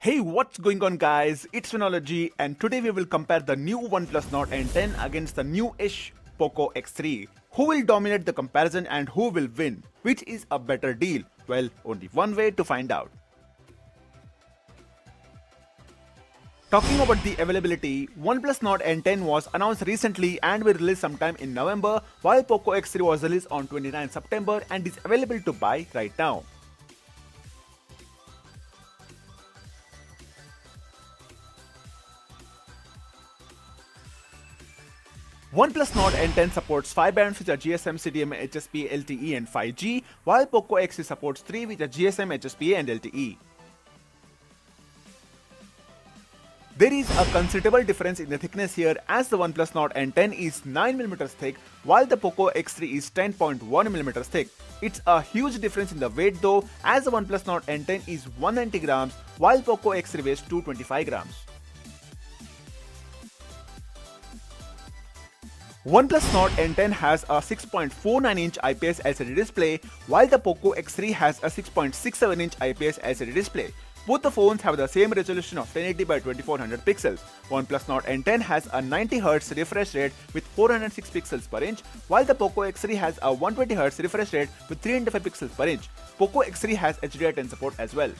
Hey, what's going on guys? It's Phenology and today we will compare the new OnePlus Nord N10 against the new-ish Poco X3. Who will dominate the comparison and who will win? Which is a better deal? Well, only one way to find out. Talking about the availability, OnePlus Nord N10 was announced recently and will release sometime in November, while Poco X3 was released on 29 September and is available to buy right now. OnePlus Nord N10 supports 5 bands which are GSM, CDMA, HSPA, LTE and 5G, while Poco X3 supports 3 which are GSM, HSPA and LTE. There is a considerable difference in the thickness here as the OnePlus Nord N10 is 9mm thick while the Poco X3 is 10.1mm thick. It's a huge difference in the weight though, as the OnePlus Nord N10 is 190 grams while Poco X3 weighs 225 grams. OnePlus Nord N10 has a 6.49-inch IPS LCD display while the Poco X3 has a 6.67-inch IPS LCD display. Both the phones have the same resolution of 1080 by 2400 pixels. OnePlus Nord N10 has a 90Hz refresh rate with 406 pixels per inch, while the Poco X3 has a 120Hz refresh rate with 305 pixels per inch. Poco X3 has HDR10 support as well.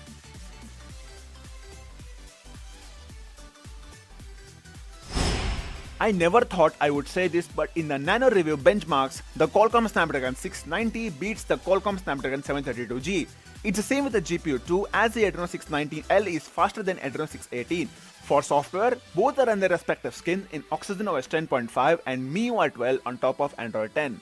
I never thought I would say this, but in the Nano Review benchmarks, the Qualcomm Snapdragon 690 beats the Qualcomm Snapdragon 732G. It's the same with the GPU too, as the Adreno 619L is faster than Adreno 618. For software, both are on their respective skin in Oxygen OS 10.5 and MIUI 12 on top of Android 10.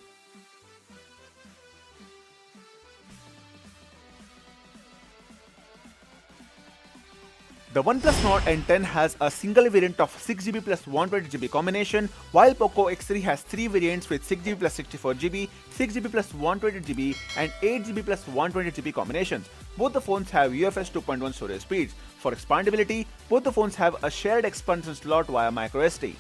The OnePlus Nord N10 has a single variant of 6GB plus 128GB combination, while Poco X3 has 3 variants with 6GB plus 64GB, 6GB plus 128GB and 8GB plus 128GB combinations. Both the phones have UFS 2.1 storage speeds. For expandability, both the phones have a shared expansion slot via microSD.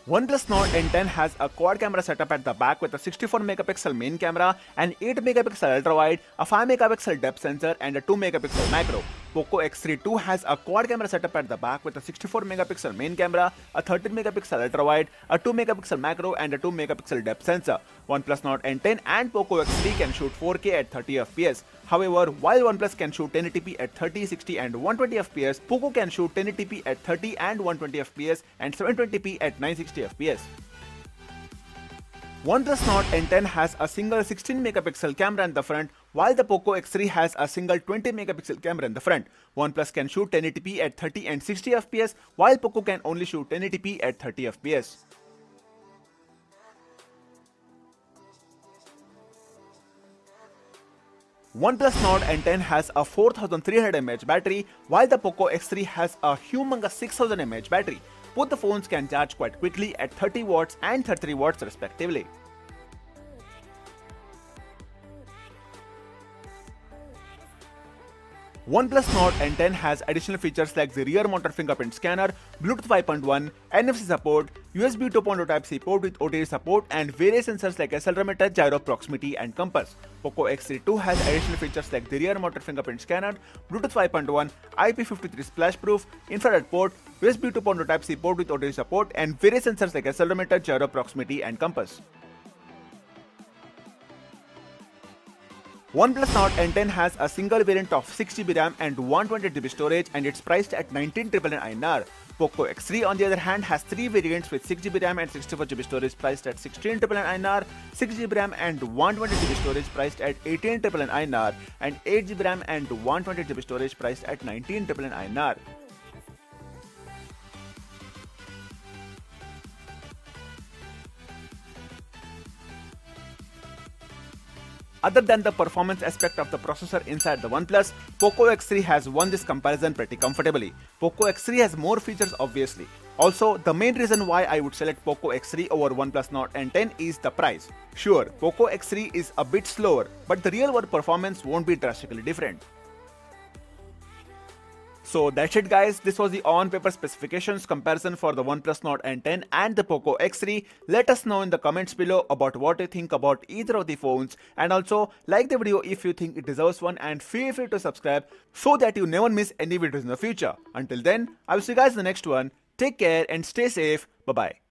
OnePlus Nord N10 has a quad camera setup at the back with a 64MP main camera, an 8MP ultra-wide, a 5MP depth sensor and a 2MP macro. Poco X3 too has a quad camera setup at the back with a 64MP main camera, a 13MP ultra-wide, a 2MP macro and a 2MP depth sensor. OnePlus Nord N10 and Poco X3 can shoot 4K at 30fps. However, while OnePlus can shoot 1080p at 30, 60 and 120fps, Poco can shoot 1080p at 30 and 120fps and 720p at 960fps. OnePlus Nord N10 has a single 16MP camera in the front, while the Poco X3 has a single 20MP camera in the front. OnePlus can shoot 1080p at 30 and 60fps, while Poco can only shoot 1080p at 30fps. OnePlus Nord N10 has a 4300 mAh battery, while the Poco X3 has a humongous 6000 mAh battery. Both the phones can charge quite quickly at 30 watts and 33 watts respectively. OnePlus Nord N10 has additional features like the rear mounted fingerprint scanner, Bluetooth 5.1, NFC support, USB 2.0 Type-C port with OTA support and various sensors like accelerometer, gyro, proximity and compass. Poco X3 too has additional features like the rear mounted fingerprint scanner, Bluetooth 5.1, IP53 splash proof, infrared port, USB 2.0 Type-C port with OTA support and various sensors like accelerometer, gyro, proximity and compass. OnePlus Nord N10 has a single variant of 6GB RAM and 128GB storage and it's priced at 19,999 INR. Poco X3 on the other hand has 3 variants with 6GB RAM and 64GB storage priced at 16,999 INR, 6GB RAM and 128GB storage priced at 18,999 INR and 8GB RAM and 128GB storage priced at 19,999 INR. Other than the performance aspect of the processor inside the OnePlus, Poco X3 has won this comparison pretty comfortably. Poco X3 has more features obviously. Also, the main reason why I would select Poco X3 over OnePlus Nord N10 is the price. Sure, Poco X3 is a bit slower, but the real world performance won't be drastically different. So that's it guys, this was the on-paper specifications comparison for the OnePlus Nord N10 and the Poco X3. Let us know in the comments below about what you think about either of the phones, and also like the video if you think it deserves one, and feel free to subscribe so that you never miss any videos in the future. Until then, I will see you guys in the next one. Take care and stay safe. Bye bye.